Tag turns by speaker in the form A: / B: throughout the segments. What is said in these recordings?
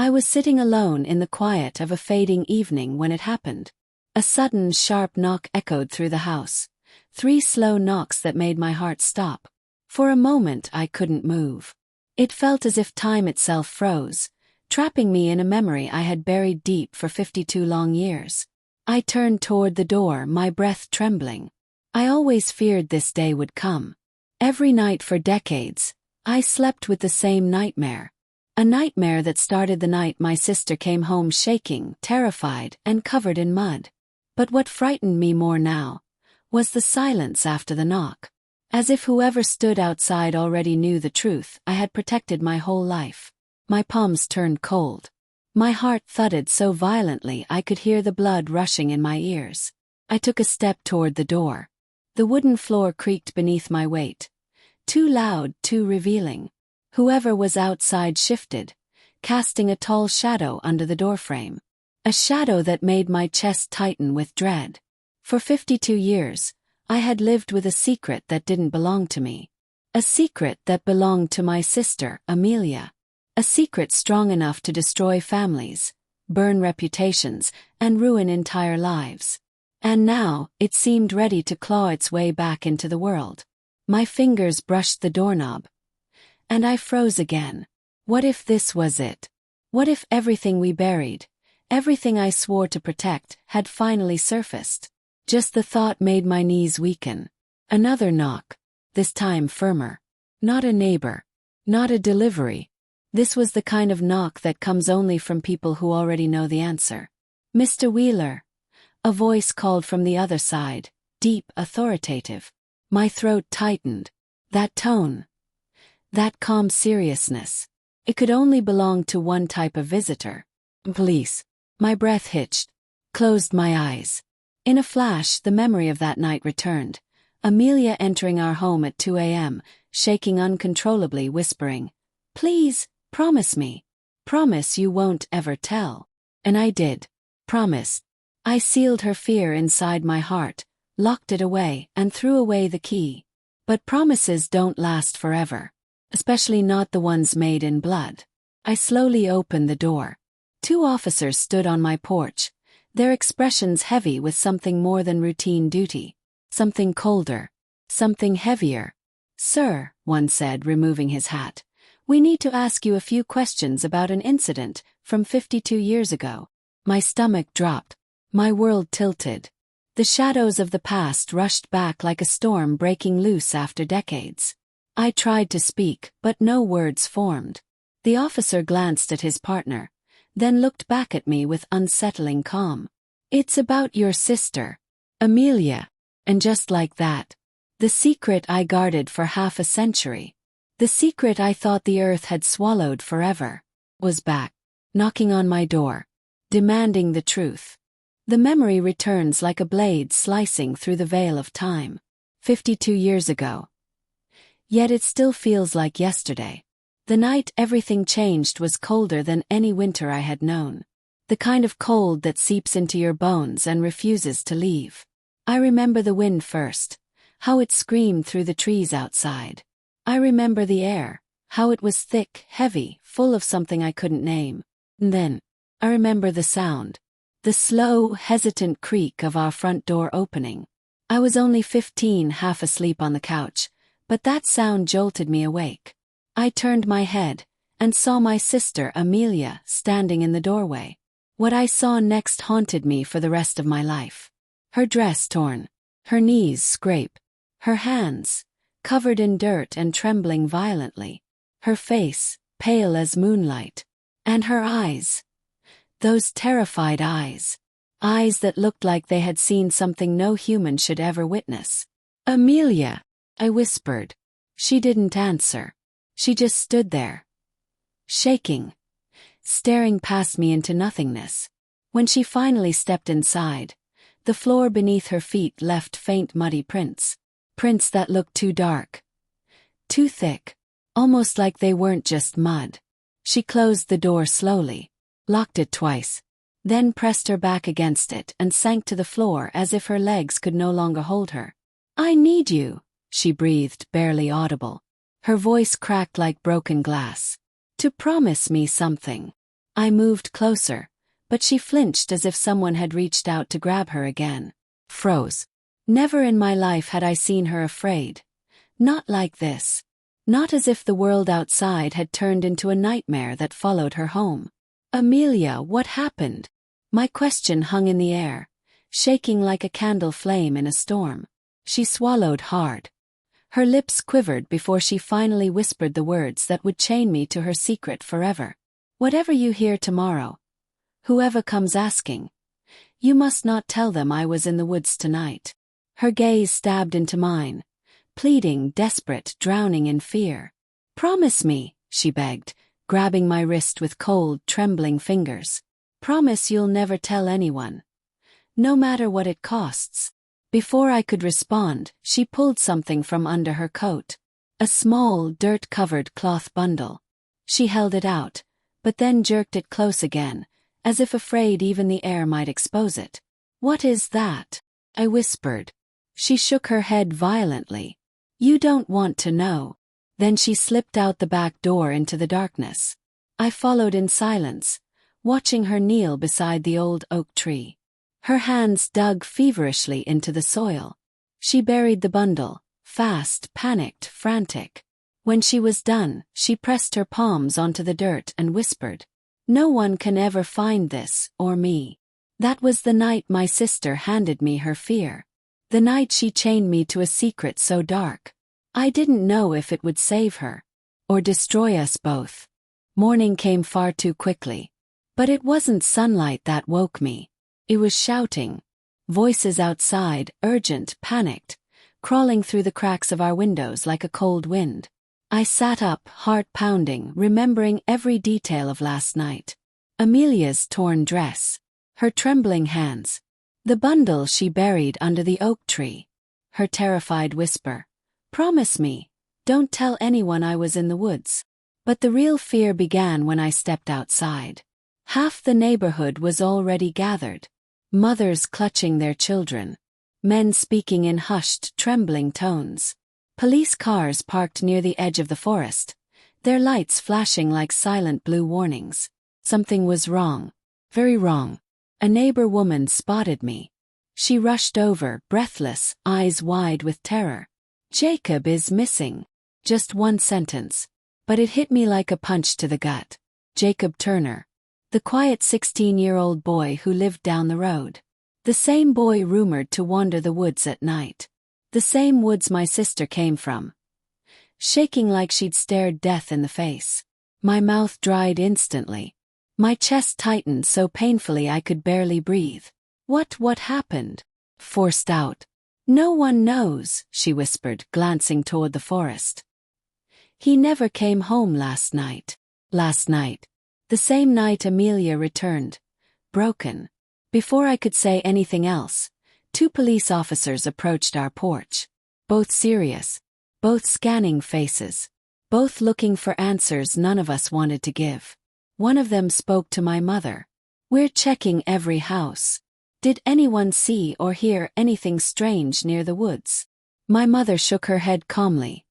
A: I was sitting alone in the quiet of a fading evening when it happened. A sudden, sharp knock echoed through the house. 3 slow knocks that made my heart stop. For a moment I couldn't move. It felt as if time itself froze, trapping me in a memory I had buried deep for 52 long years. I turned toward the door, my breath trembling. I always feared this day would come. Every night for decades, I slept with the same nightmare. A nightmare that started the night my sister came home shaking, terrified, and covered in mud. But what frightened me more now was the silence after the knock. As if whoever stood outside already knew the truth I had protected my whole life. My palms turned cold. My heart thudded so violently I could hear the blood rushing in my ears. I took a step toward the door. The wooden floor creaked beneath my weight. Too loud, too revealing. Whoever was outside shifted, casting a tall shadow under the doorframe. A shadow that made my chest tighten with dread. For 52 years, I had lived with a secret that didn't belong to me. A secret that belonged to my sister, Amelia. A secret strong enough to destroy families, burn reputations, and ruin entire lives. And now, it seemed ready to claw its way back into the world. My fingers brushed the doorknob. And I froze again. What if this was it? What if everything we buried, everything I swore to protect, had finally surfaced? Just the thought made my knees weaken. Another knock. This time firmer. Not a neighbor. Not a delivery. This was the kind of knock that comes only from people who already know the answer. Mr. Wheeler. A voice called from the other side, deep, authoritative. My throat tightened. That tone. That calm seriousness. It could only belong to one type of visitor. Police. My breath hitched. Closed my eyes. In a flash, the memory of that night returned. Amelia entering our home at 2 a.m., shaking uncontrollably, whispering, "Please, promise me. Promise you won't ever tell." And I did. Promised. I sealed her fear inside my heart, locked it away, and threw away the key. But promises don't last forever. Especially not the ones made in blood. I slowly opened the door. 2 officers stood on my porch, their expressions heavy with something more than routine duty. Something colder. Something heavier. "Sir," one said, removing his hat, "we need to ask you a few questions about an incident from 52 years ago." My stomach dropped. My world tilted. The shadows of the past rushed back like a storm breaking loose after decades. I tried to speak, but no words formed. The officer glanced at his partner, then looked back at me with unsettling calm. "It's about your sister, Amelia." And just like that, the secret I guarded for half a century, the secret I thought the earth had swallowed forever, was back, knocking on my door, demanding the truth. The memory returns like a blade slicing through the veil of time. 52 years ago. Yet it still feels like yesterday. The night everything changed was colder than any winter I had known. The kind of cold that seeps into your bones and refuses to leave. I remember the wind first, how it screamed through the trees outside. I remember the air, how it was thick, heavy, full of something I couldn't name. And then, I remember the sound. The slow, hesitant creak of our front door opening. I was only 15, half asleep on the couch, but that sound jolted me awake. I turned my head, and saw my sister Amelia standing in the doorway. What I saw next haunted me for the rest of my life. Her dress torn, her knees scraped, her hands, covered in dirt and trembling violently, her face, pale as moonlight, and her eyes. Those terrified eyes. Eyes that looked like they had seen something no human should ever witness. "Amelia," I whispered. She didn't answer. She just stood there, shaking, staring past me into nothingness. When she finally stepped inside, the floor beneath her feet left faint muddy prints. Prints that looked too dark, too thick, almost like they weren't just mud. She closed the door slowly, locked it twice, then pressed her back against it and sank to the floor as if her legs could no longer hold her. "I need you," she breathed, barely audible. Her voice cracked like broken glass. "To promise me something." I moved closer, but she flinched as if someone had reached out to grab her again. Froze. Never in my life had I seen her afraid. Not like this. Not as if the world outside had turned into a nightmare that followed her home. "Amelia, what happened?" My question hung in the air, shaking like a candle flame in a storm. She swallowed hard. Her lips quivered before she finally whispered the words that would chain me to her secret forever. "Whatever you hear tomorrow, whoever comes asking, you must not tell them I was in the woods tonight." Her gaze stabbed into mine, pleading, desperate, drowning in fear. "Promise me," she begged, grabbing my wrist with cold, trembling fingers. "Promise you'll never tell anyone. No matter what it costs." Before I could respond, she pulled something from under her coat. A small, dirt-covered cloth bundle. She held it out, but then jerked it close again, as if afraid even the air might expose it. "What is that?" I whispered. She shook her head violently. "You don't want to know." Then she slipped out the back door into the darkness. I followed in silence, watching her kneel beside the old oak tree. Her hands dug feverishly into the soil. She buried the bundle, fast, panicked, frantic. When she was done, she pressed her palms onto the dirt and whispered, "No one can ever find this, or me." That was the night my sister handed me her fear. The night she chained me to a secret so dark. I didn't know if it would save her, or destroy us both. Morning came far too quickly. But it wasn't sunlight that woke me. It was shouting. Voices outside, urgent, panicked, crawling through the cracks of our windows like a cold wind. I sat up, heart pounding, remembering every detail of last night. Amelia's torn dress. Her trembling hands. The bundle she buried under the oak tree. Her terrified whisper. "Promise me, don't tell anyone I was in the woods." But the real fear began when I stepped outside. Half the neighborhood was already gathered. Mothers clutching their children. Men speaking in hushed, trembling tones. Police cars parked near the edge of the forest, their lights flashing like silent blue warnings. Something was wrong. Very wrong. A neighbor woman spotted me. She rushed over, breathless, eyes wide with terror. "Jacob is missing." Just one sentence. But it hit me like a punch to the gut. Jacob Turner. The quiet 16-year-old boy who lived down the road. The same boy rumored to wander the woods at night. The same woods my sister came from. Shaking like she'd stared death in the face. My mouth dried instantly. My chest tightened so painfully I could barely breathe. What happened?" Forced out. "No one knows," she whispered, glancing toward the forest. "He never came home last night." Last night. The same night Amelia returned. Broken. Before I could say anything else, 2 police officers approached our porch. Both serious. Both scanning faces. Both looking for answers none of us wanted to give. One of them spoke to my mother. "We're checking every house. Did anyone see or hear anything strange near the woods?" My mother shook her head calmly.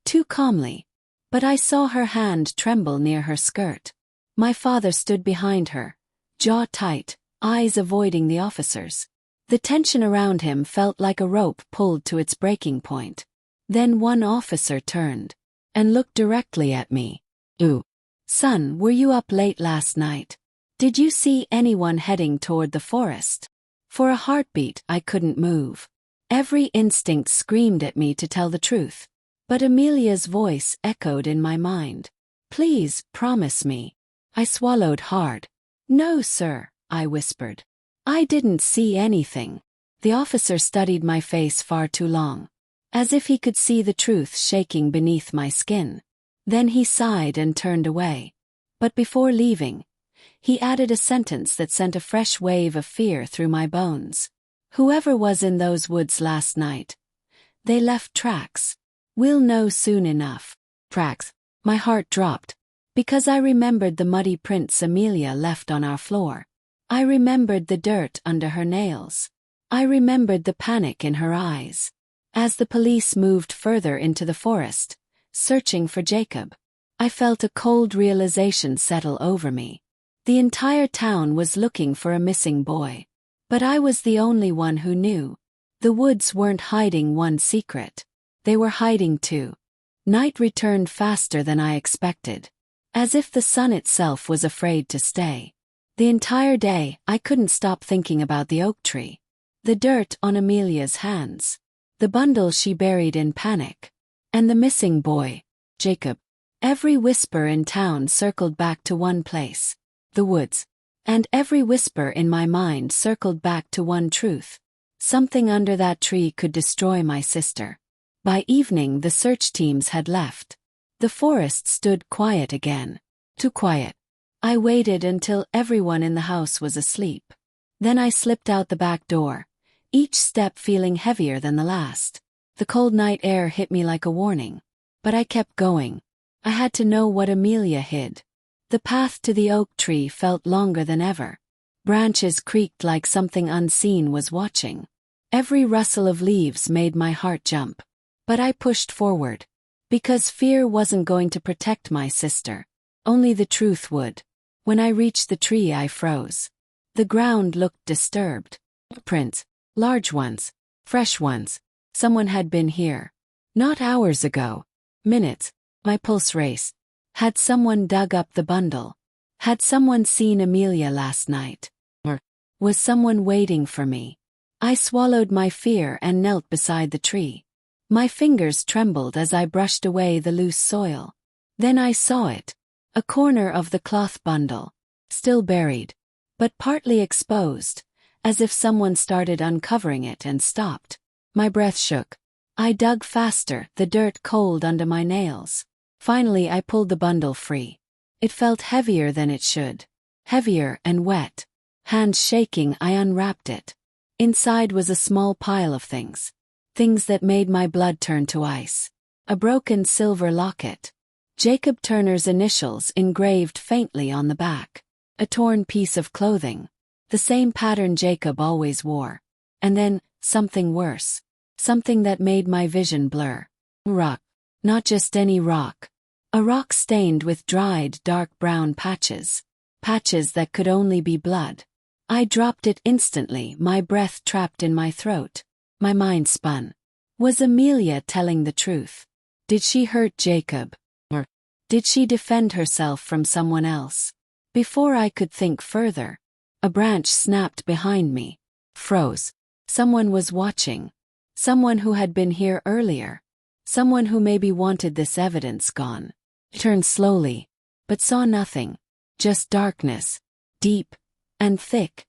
A: Too calmly. But I saw her hand tremble near her skirt. My father stood behind her, jaw tight, eyes avoiding the officers. The tension around him felt like a rope pulled to its breaking point. Then one officer turned and looked directly at me. "Ooh. Son, were you up late last night? Did you see anyone heading toward the forest?" For a heartbeat, I couldn't move. Every instinct screamed at me to tell the truth. But Amelia's voice echoed in my mind. "Please, promise me." I swallowed hard. "No, sir," I whispered. "I didn't see anything." The officer studied my face far too long, as if he could see the truth shaking beneath my skin. Then he sighed and turned away. But before leaving, he added a sentence that sent a fresh wave of fear through my bones. "Whoever was in those woods last night, they left tracks. We'll know soon enough." Tracks. My heart dropped, because I remembered the muddy prints Amelia left on our floor. I remembered the dirt under her nails. I remembered the panic in her eyes. As the police moved further into the forest, searching for Jacob, I felt a cold realization settle over me. The entire town was looking for a missing boy. But I was the only one who knew. The woods weren't hiding one secret. They were hiding two. Night returned faster than I expected. As if the sun itself was afraid to stay. The entire day, I couldn't stop thinking about the oak tree. The dirt on Amelia's hands. The bundle she buried in panic. And the missing boy, Jacob. Every whisper in town circled back to one place. The woods. And every whisper in my mind circled back to one truth. Something under that tree could destroy my sister. By evening the search teams had left. The forest stood quiet again. Too quiet. I waited until everyone in the house was asleep. Then I slipped out the back door, each step feeling heavier than the last. The cold night air hit me like a warning. But I kept going. I had to know what Amelia hid. The path to the oak tree felt longer than ever. Branches creaked like something unseen was watching. Every rustle of leaves made my heart jump. But I pushed forward. Because fear wasn't going to protect my sister. Only the truth would. When I reached the tree I froze. The ground looked disturbed. Prints. Large ones. Fresh ones. Someone had been here. Not hours ago. Minutes. My pulse raced. Had someone dug up the bundle? Had someone seen Amelia last night? Or was someone waiting for me? I swallowed my fear and knelt beside the tree. My fingers trembled as I brushed away the loose soil. Then I saw it. A corner of the cloth bundle. Still buried. But partly exposed. As if someone started uncovering it and stopped. My breath shook. I dug faster, the dirt cold under my nails. Finally I pulled the bundle free. It felt heavier than it should. Heavier and wet. Hands shaking, I unwrapped it. Inside was a small pile of things. Things that made my blood turn to ice. A broken silver locket. Jacob Turner's initials engraved faintly on the back. A torn piece of clothing. The same pattern Jacob always wore. And then, something worse. Something that made my vision blur. Rock. Not just any rock. A rock stained with dried dark brown patches. Patches that could only be blood. I dropped it instantly, my breath trapped in my throat. My mind spun. Was Amelia telling the truth? Did she hurt Jacob? Or did she defend herself from someone else? Before I could think further, a branch snapped behind me. Froze. Someone was watching. Someone who had been here earlier. Someone who maybe wanted this evidence gone. I turned slowly, but saw nothing. Just darkness. Deep. And thick.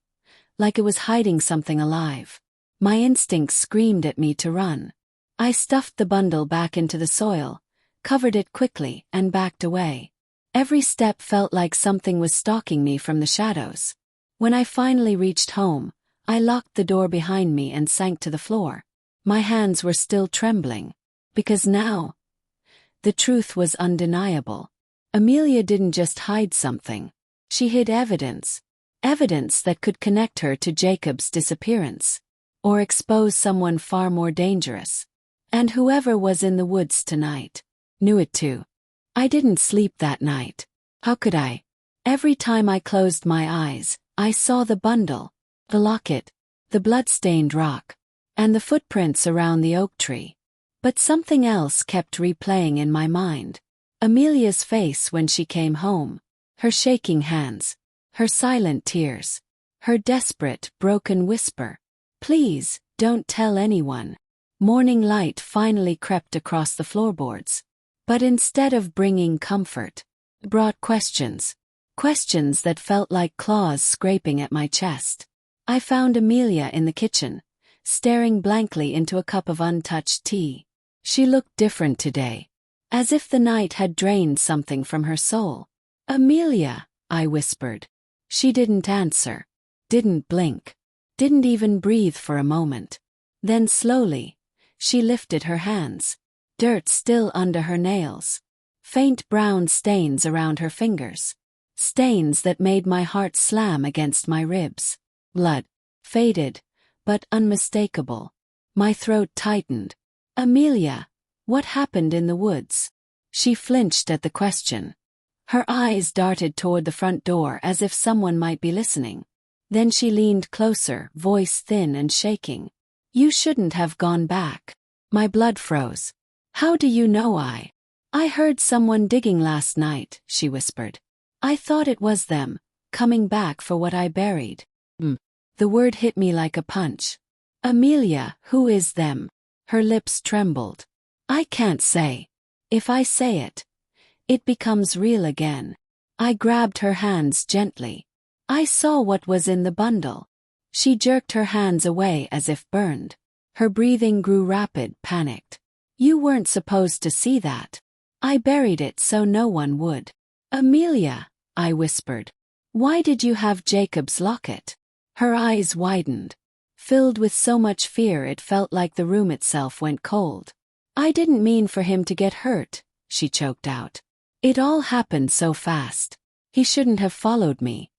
A: Like it was hiding something alive. My instincts screamed at me to run. I stuffed the bundle back into the soil, covered it quickly, and backed away. Every step felt like something was stalking me from the shadows. When I finally reached home, I locked the door behind me and sank to the floor. My hands were still trembling. Because now, the truth was undeniable. Amelia didn't just hide something. She hid evidence. Evidence that could connect her to Jacob's disappearance. Or expose someone far more dangerous. And whoever was in the woods tonight knew it too. I didn't sleep that night. How could I? Every time I closed my eyes, I saw the bundle, the locket, the blood-stained rock, and the footprints around the oak tree. But something else kept replaying in my mind. Amelia's face when she came home. Her shaking hands. Her silent tears. Her desperate, broken whisper. Please, don't tell anyone. Morning light finally crept across the floorboards. But instead of bringing comfort, it brought questions. Questions that felt like claws scraping at my chest. I found Amelia in the kitchen, staring blankly into a cup of untouched tea. She looked different today. As if the night had drained something from her soul. Amelia, I whispered. She didn't answer. Didn't blink. Didn't even breathe for a moment. Then slowly, she lifted her hands. Dirt still under her nails. Faint brown stains around her fingers. Stains that made my heart slam against my ribs. Blood. Faded, but unmistakable. My throat tightened. Amelia, what happened in the woods? She flinched at the question. Her eyes darted toward the front door as if someone might be listening. Then she leaned closer, voice thin and shaking. "You shouldn't have gone back." My blood froze. "How do you know I heard someone digging last night," she whispered. "I thought it was them, coming back for what I buried." The word hit me like a punch. "Amelia, who is them?" Her lips trembled. "I can't say. If I say it, it becomes real again." I grabbed her hands gently. "I saw what was in the bundle." She jerked her hands away as if burned. Her breathing grew rapid, panicked. "You weren't supposed to see that. I buried it so no one would." "Amelia," I whispered. "Why did you have Jacob's locket?" Her eyes widened. Filled with so much fear it felt like the room itself went cold. "I didn't mean for him to get hurt," she choked out. "It all happened so fast. He shouldn't have followed me.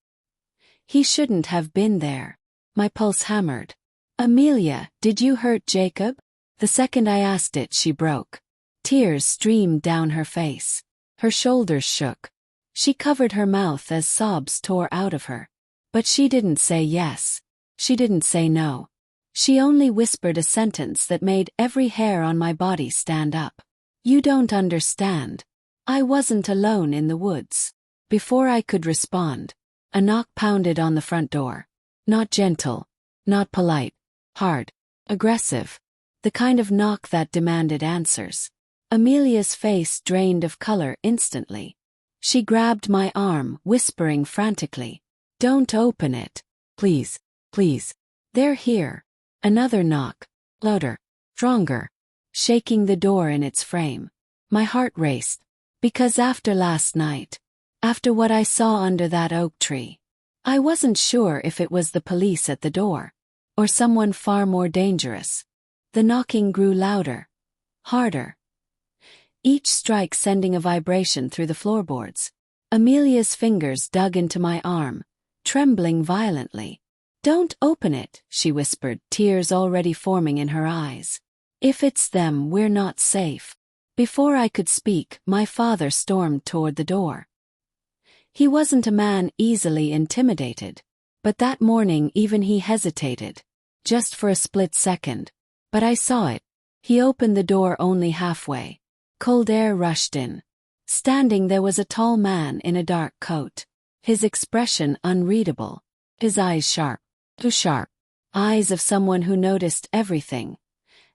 A: He shouldn't have been there." My pulse hammered. "Amelia, did you hurt Jacob?" The second I asked it, she broke. Tears streamed down her face. Her shoulders shook. She covered her mouth as sobs tore out of her. But she didn't say yes. She didn't say no. She only whispered a sentence that made every hair on my body stand up. "You don't understand. I wasn't alone in the woods." Before I could respond, a knock pounded on the front door. Not gentle, not polite, hard, aggressive. The kind of knock that demanded answers. Amelia's face drained of color instantly. She grabbed my arm, whispering frantically, "Don't open it. Please, please. They're here." Another knock, louder, stronger, shaking the door in its frame. My heart raced, because after last night, after what I saw under that oak tree, I wasn't sure if it was the police at the door, or someone far more dangerous. The knocking grew louder, harder, each strike sending a vibration through the floorboards. Amelia's fingers dug into my arm, trembling violently. "Don't open it," she whispered, tears already forming in her eyes. "If it's them, we're not safe." Before I could speak, my father stormed toward the door. He wasn't a man easily intimidated, but that morning even he hesitated, just for a split second. But I saw it. He opened the door only halfway. Cold air rushed in. Standing there was a tall man in a dark coat. His expression unreadable. His eyes sharp. Too sharp. Eyes of someone who noticed everything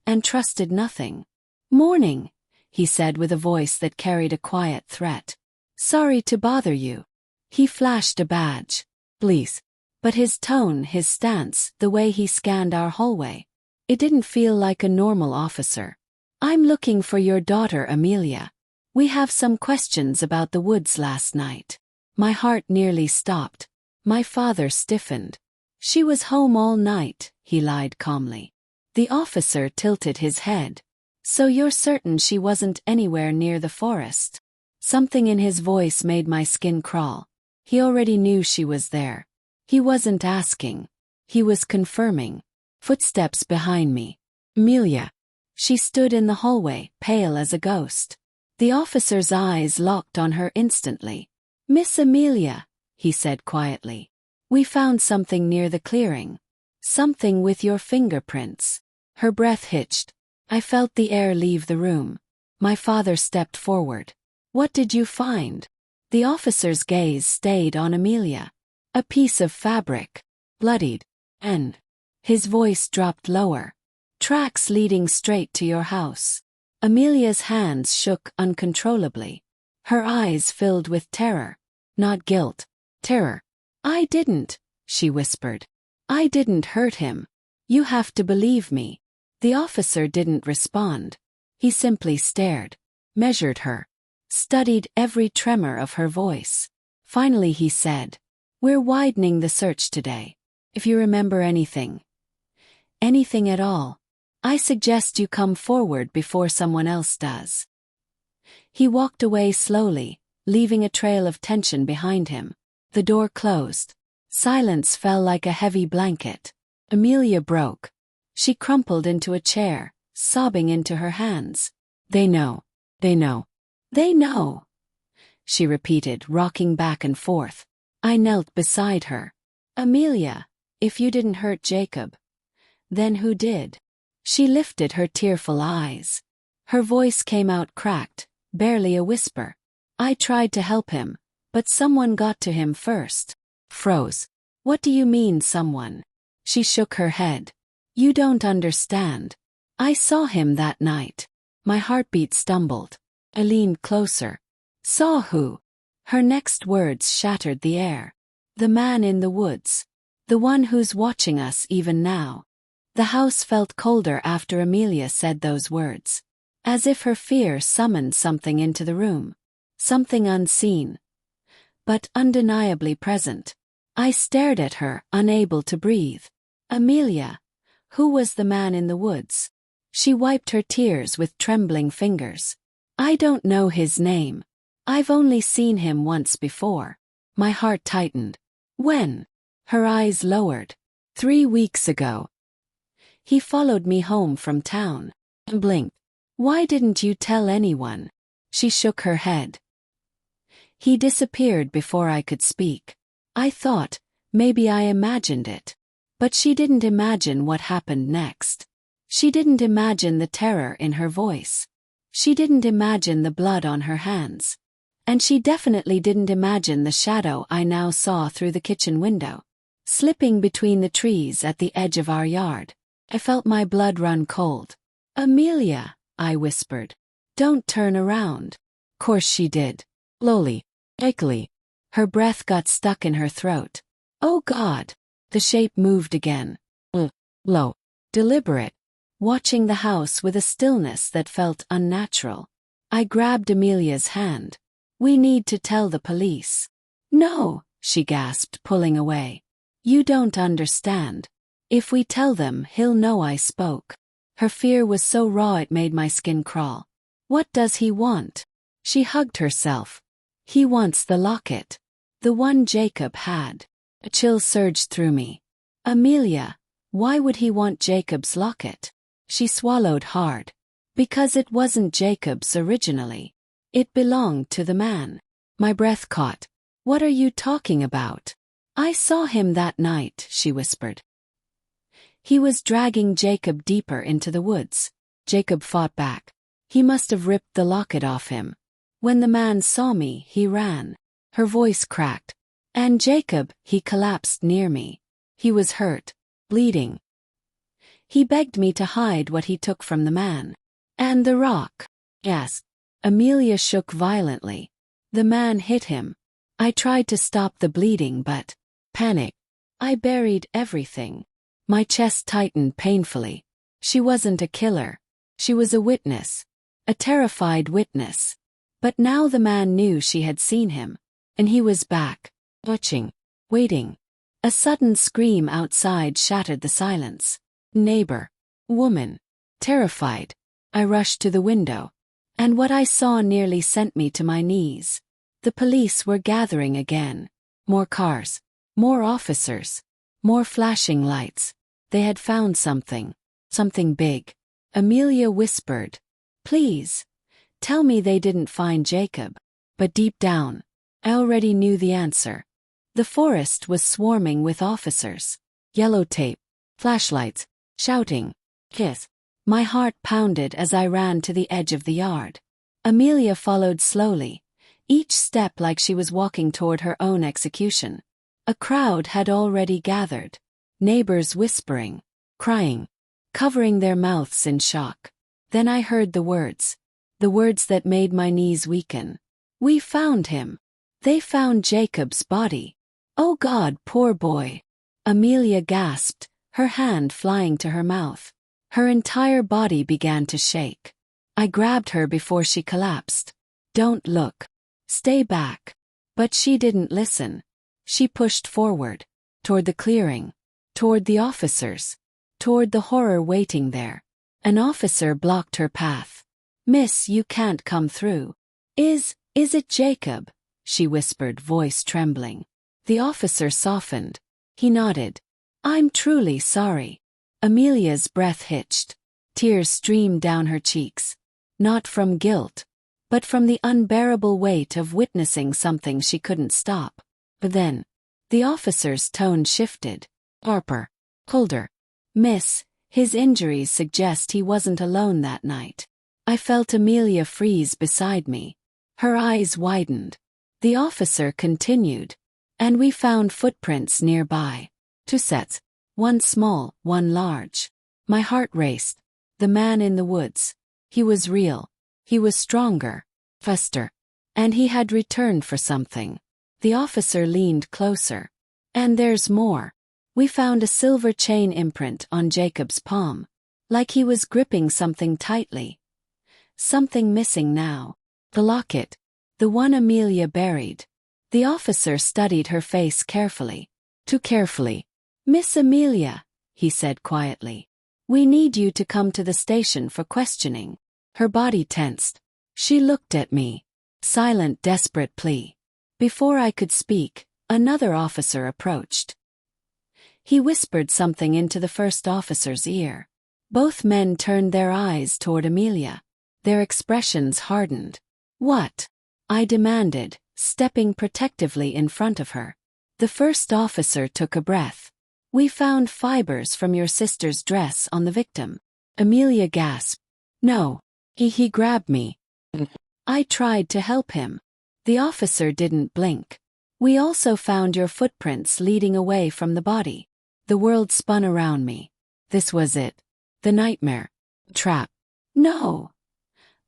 A: and trusted nothing. "Morning," he said with a voice that carried a quiet threat. "Sorry to bother you." He flashed a badge. "Please." But his tone, his stance, the way he scanned our hallway, it didn't feel like a normal officer. "I'm looking for your daughter Amelia. We have some questions about the woods last night." My heart nearly stopped. My father stiffened. "She was home all night," he lied calmly. The officer tilted his head. "So you're certain she wasn't anywhere near the forest?" Something in his voice made my skin crawl. He already knew she was there. He wasn't asking. He was confirming. Footsteps behind me. "Amelia." She stood in the hallway, pale as a ghost. The officer's eyes locked on her instantly. "Miss Amelia," he said quietly. "We found something near the clearing. Something with your fingerprints." Her breath hitched. I felt the air leave the room. My father stepped forward. "What did you find?" The officer's gaze stayed on Amelia. "A piece of fabric. Bloodied. And..." His voice dropped lower. "Tracks leading straight to your house." Amelia's hands shook uncontrollably. Her eyes filled with terror. Not guilt. Terror. "I didn't," she whispered. "I didn't hurt him. You have to believe me." The officer didn't respond. He simply stared, measured her, studied every tremor of her voice. Finally he said, "We're widening the search today. If you remember anything at all, I suggest you come forward before someone else does." He walked away slowly, leaving a trail of tension behind him. The door closed. Silence fell like a heavy blanket. Amelia broke. She crumpled into a chair, sobbing into her hands. "They know. They know. They know." she repeated, rocking back and forth. I knelt beside her. Amelia, if you didn't hurt Jacob, then who did? She lifted her tearful eyes. Her voice came out cracked, barely a whisper. I tried to help him, but someone got to him first. Froze. What do you mean, someone? She shook her head. You don't understand. I saw him that night. My heartbeat stumbled. I leaned closer. Saw who? Her next words shattered the air. The man in the woods. The one who's watching us even now. The house felt colder after Amelia said those words. As if her fear summoned something into the room. Something unseen, but undeniably present. I stared at her, unable to breathe. Amelia, who was the man in the woods? She wiped her tears with trembling fingers. I don't know his name. I've only seen him once before. My heart tightened. When? Her eyes lowered. 3 weeks ago. He followed me home from town. And blinked. Why didn't you tell anyone? She shook her head. He disappeared before I could speak. I thought, maybe I imagined it. But she didn't imagine what happened next. She didn't imagine the terror in her voice. She didn't imagine the blood on her hands. And she definitely didn't imagine the shadow I now saw through the kitchen window, slipping between the trees at the edge of our yard. I felt my blood run cold. Amelia, I whispered. Don't turn around. Course she did. Slowly, achy. Her breath got stuck in her throat. Oh God! The shape moved again. Low. Deliberate. Watching the house with a stillness that felt unnatural. I grabbed Amelia's hand. We need to tell the police. No, she gasped, pulling away. You don't understand. If we tell them, he'll know I spoke. Her fear was so raw it made my skin crawl. What does he want? She hugged herself. He wants the locket. The one Jacob had. A chill surged through me. Amelia, why would he want Jacob's locket? She swallowed hard. Because it wasn't Jacob's originally. It belonged to the man. My breath caught. What are you talking about? I saw him that night, she whispered. He was dragging Jacob deeper into the woods. Jacob fought back. He must have ripped the locket off him. When the man saw me, he ran. Her voice cracked. And Jacob, he collapsed near me. He was hurt, bleeding. He begged me to hide what he took from the man. And the rock? Yes. Amelia shook violently. The man hit him. I tried to stop the bleeding but, panic. I buried everything. My chest tightened painfully. She wasn't a killer. She was a witness. A terrified witness. But now the man knew she had seen him. And he was back, watching, waiting. A sudden scream outside shattered the silence. Neighbor. Woman. Terrified. I rushed to the window. And what I saw nearly sent me to my knees. The police were gathering again. More cars. More officers. More flashing lights. They had found something. Something big. Amelia whispered. Please. Tell me they didn't find Jacob. But deep down, I already knew the answer. The forest was swarming with officers. Yellow tape. Flashlights. Shouting. Kiss. My heart pounded as I ran to the edge of the yard. Amelia followed slowly, each step like she was walking toward her own execution. A crowd had already gathered. Neighbors whispering, crying, covering their mouths in shock. Then I heard the words that made my knees weaken. We found him. They found Jacob's body. Oh God, poor boy. Amelia gasped, her hand flying to her mouth. Her entire body began to shake. I grabbed her before she collapsed. Don't look. Stay back. But she didn't listen. She pushed forward, toward the clearing, toward the officers, toward the horror waiting there. An officer blocked her path. Miss, you can't come through. Is it Jacob? She whispered, voice trembling. The officer softened. He nodded. I'm truly sorry. Amelia's breath hitched. Tears streamed down her cheeks. Not from guilt, but from the unbearable weight of witnessing something she couldn't stop. But then, the officer's tone shifted. Harper. Colder. Miss, his injuries suggest he wasn't alone that night. I felt Amelia freeze beside me. Her eyes widened. The officer continued. And we found footprints nearby. 2 sets. One small, one large. My heart raced. The man in the woods. He was real. He was stronger. Faster. And he had returned for something. The officer leaned closer. And there's more. We found a silver chain imprint on Jacob's palm. Like he was gripping something tightly. Something missing now. The locket. The one Amelia buried. The officer studied her face carefully. Too carefully. Miss Amelia, he said quietly. We need you to come to the station for questioning. Her body tensed. She looked at me. Silent, desperate plea. Before I could speak, another officer approached. He whispered something into the first officer's ear. Both men turned their eyes toward Amelia. Their expressions hardened. What? I demanded, stepping protectively in front of her. The first officer took a breath. We found fibers from your sister's dress on the victim. Amelia gasped. No. He grabbed me. I tried to help him. The officer didn't blink. We also found your footprints leading away from the body. The world spun around me. This was it. The nightmare. Trap. No.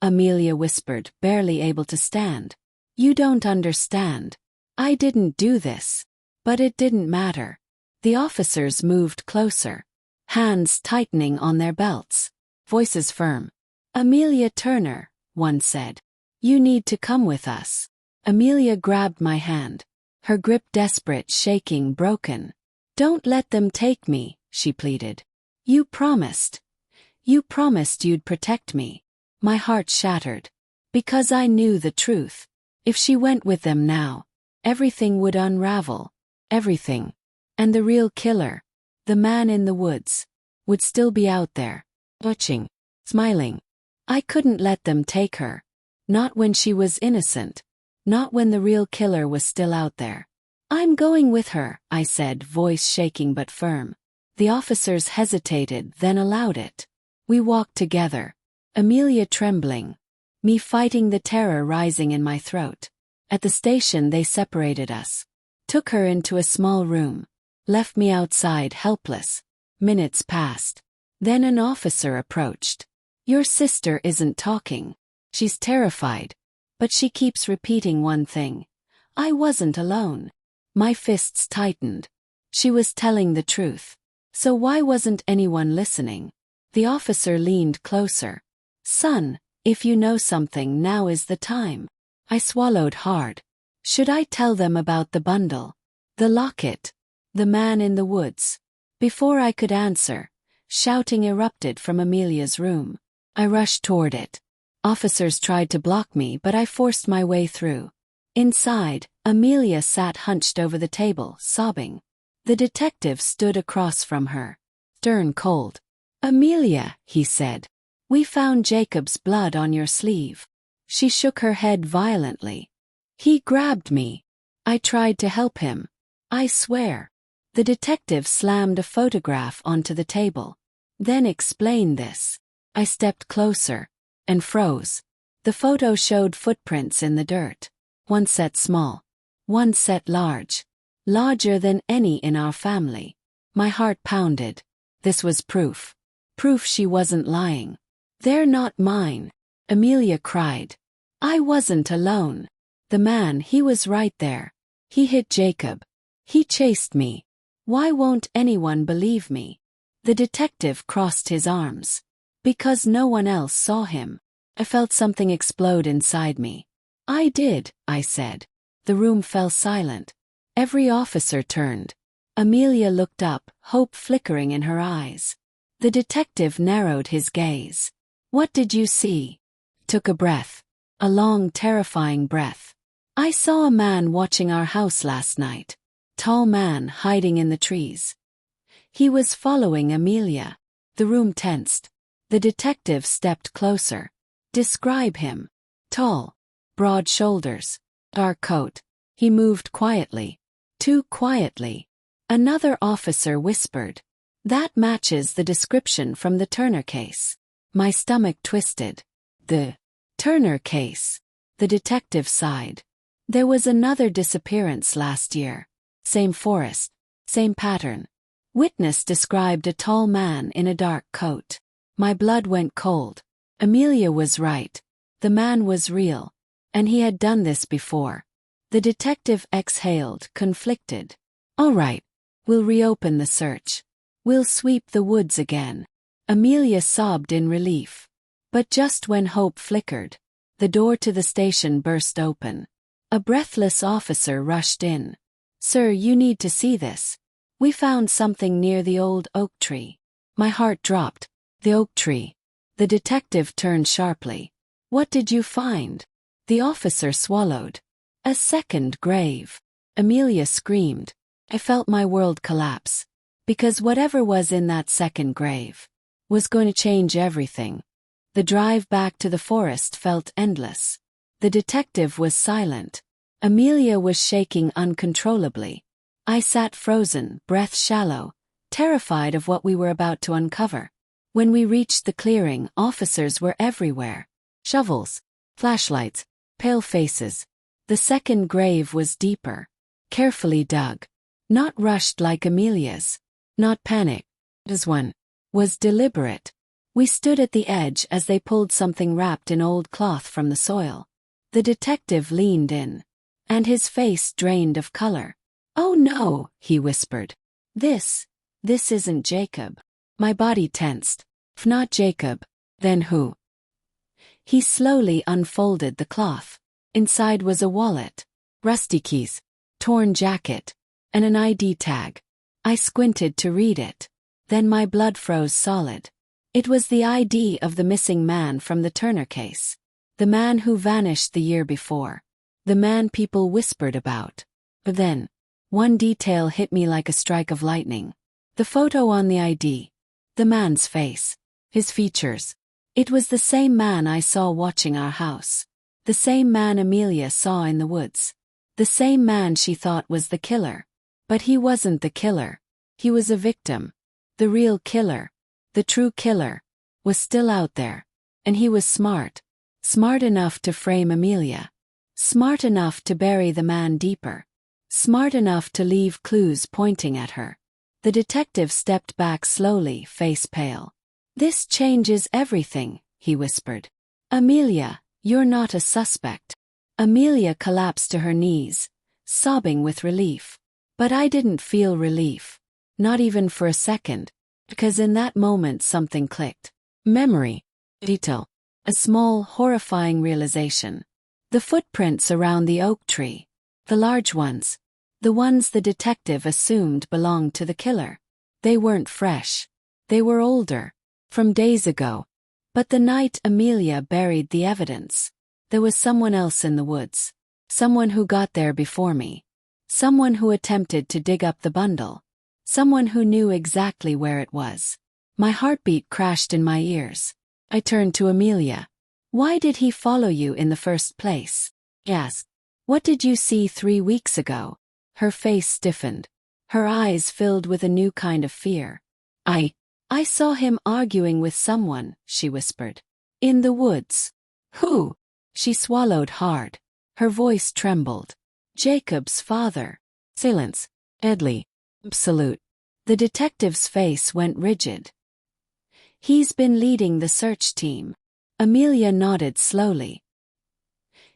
A: Amelia whispered, barely able to stand. You don't understand. I didn't do this. But it didn't matter. The officers moved closer. Hands tightening on their belts. Voices firm. Amelia Turner, one said. You need to come with us. Amelia grabbed my hand. Her grip desperate, shaking, broken. Don't let them take me, she pleaded. You promised. You promised you'd protect me. My heart shattered. Because I knew the truth. If she went with them now, everything would unravel. Everything. And the real killer, the man in the woods, would still be out there, watching, smiling. I couldn't let them take her. Not when she was innocent. Not when the real killer was still out there. I'm going with her, I said, voice shaking but firm. The officers hesitated, then allowed it. We walked together. Amelia trembling. Me fighting the terror rising in my throat. At the station they separated us. Took her into a small room. Left me outside helpless. Minutes passed. Then an officer approached. Your sister isn't talking. She's terrified. But she keeps repeating one thing. I wasn't alone. My fists tightened. She was telling the truth. So why wasn't anyone listening? The officer leaned closer. Son, if you know something, now is the time. I swallowed hard. Should I tell them about the bundle? The locket? The man in the woods? Before I could answer, shouting erupted from Amelia's room. I rushed toward it. Officers tried to block me, but I forced my way through. Inside, Amelia sat hunched over the table, sobbing. The detective stood across from her. Stern cold. Amelia, he said. We found Jacob's blood on your sleeve. She shook her head violently. He grabbed me. I tried to help him. I swear. The detective slammed a photograph onto the table. Then explain this. I stepped closer. And froze. The photo showed footprints in the dirt. One set small. One set large. Larger than any in our family. My heart pounded. This was proof. Proof she wasn't lying. They're not mine. Amelia cried. I wasn't alone. The man, he was right there. He hit Jacob. He chased me. Why won't anyone believe me? The detective crossed his arms. Because no one else saw him. I felt something explode inside me. I did, I said. The room fell silent. Every officer turned. Amelia looked up, hope flickering in her eyes. The detective narrowed his gaze. What did you see? Took a breath. A long, terrifying breath. I saw a man watching our house last night. Tall man hiding in the trees. He was following Amelia. The room tensed. The detective stepped closer. Describe him. Tall, broad shoulders, dark coat. He moved quietly. Too quietly. Another officer whispered. That matches the description from the Turner case. My stomach twisted. The Turner case. The detective sighed. There was another disappearance last year. Same forest. Same pattern. Witness described a tall man in a dark coat. My blood went cold. Amelia was right. The man was real. And he had done this before. The detective exhaled, conflicted. All right. We'll reopen the search. We'll sweep the woods again. Amelia sobbed in relief. But just when hope flickered, the door to the station burst open. A breathless officer rushed in. Sir, you need to see this. We found something near the old oak tree. My heart dropped. The oak tree. The detective turned sharply. What did you find? The officer swallowed. A second grave. Amelia screamed. I felt my world collapse. Because whatever was in that second grave was going to change everything. The drive back to the forest felt endless. The detective was silent. Amelia was shaking uncontrollably. I sat frozen, breath shallow, terrified of what we were about to uncover. When we reached the clearing, officers were everywhere. Shovels, flashlights, pale faces. The second grave was deeper, carefully dug. Not rushed like Amelia's. Not panicked, as one. Was deliberate. We stood at the edge as they pulled something wrapped in old cloth from the soil. The detective leaned in. And his face drained of color. Oh no, he whispered. This isn't Jacob. My body tensed. If not Jacob, then who? He slowly unfolded the cloth. Inside was a wallet, rusty keys, torn jacket, and an ID tag. I squinted to read it. Then my blood froze solid. It was the ID of the missing man from the Turner case. The man who vanished the year before. The man people whispered about. But then, one detail hit me like a strike of lightning. The photo on the ID. The man's face. His features. It was the same man I saw watching our house. The same man Amelia saw in the woods. The same man she thought was the killer. But he wasn't the killer. He was a victim. The real killer, the true killer, was still out there. And he was smart. Smart enough to frame Amelia. Smart enough to bury the man deeper. Smart enough to leave clues pointing at her. The detective stepped back slowly, face pale. This changes everything, he whispered. Amelia, you're not a suspect. Amelia collapsed to her knees, sobbing with relief. But I didn't feel relief. Not even for a second. Because in that moment something clicked. Memory. Detail. A small, horrifying realization. The footprints around the oak tree. The large ones. The ones the detective assumed belonged to the killer. They weren't fresh. They were older. From days ago. But the night Amelia buried the evidence, there was someone else in the woods. Someone who got there before me. Someone who attempted to dig up the bundle. Someone who knew exactly where it was. My heartbeat crashed in my ears. I turned to Amelia. Why did he follow you in the first place? He asked. What did you see 3 weeks ago? Her face stiffened. Her eyes filled with a new kind of fear. I saw him arguing with someone, she whispered. In the woods. Who? She swallowed hard. Her voice trembled. Jacob's father. Silence. Deadly. Absolute. The detective's face went rigid. He's been leading the search team. Amelia nodded slowly.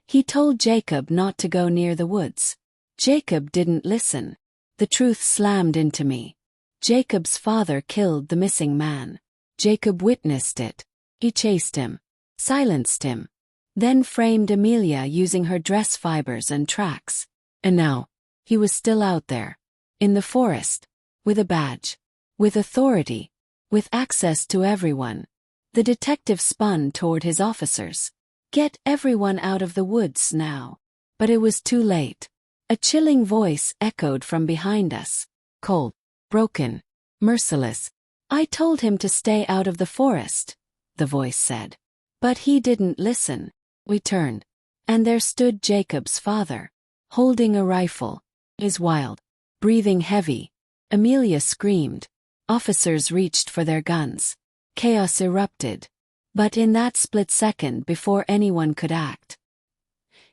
A: He told Jacob not to go near the woods. Jacob didn't listen. The truth slammed into me. Jacob's father killed the missing man. Jacob witnessed it. He chased him. Silenced him. Then framed Amelia using her dress fibers and tracks. And now, he was still out there. In the forest. With a badge. With authority. With access to everyone. The detective spun toward his officers. Get everyone out of the woods now. But it was too late. A chilling voice echoed from behind us. Cold. Broken. Merciless. I told him to stay out of the forest, the voice said. But he didn't listen. We turned, and there stood Jacob's father, holding a rifle, his wild, breathing heavy. Amelia screamed. Officers reached for their guns. Chaos erupted. But in that split second before anyone could act,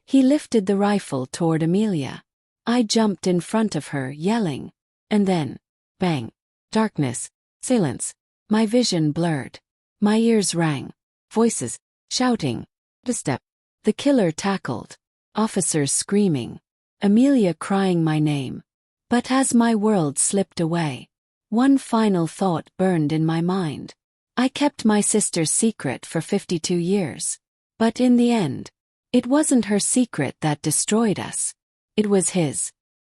A: he lifted the rifle toward Amelia. I jumped in front of her, yelling. And then, bang. Darkness. Silence. My vision blurred. My ears rang. Voices. Shouting. A step. The killer tackled. Officers screaming. Amelia crying my name. But as my world slipped away, one final thought burned in my mind. I kept my sister's secret for 52 years. But in the end, it wasn't her secret that destroyed us. It was his.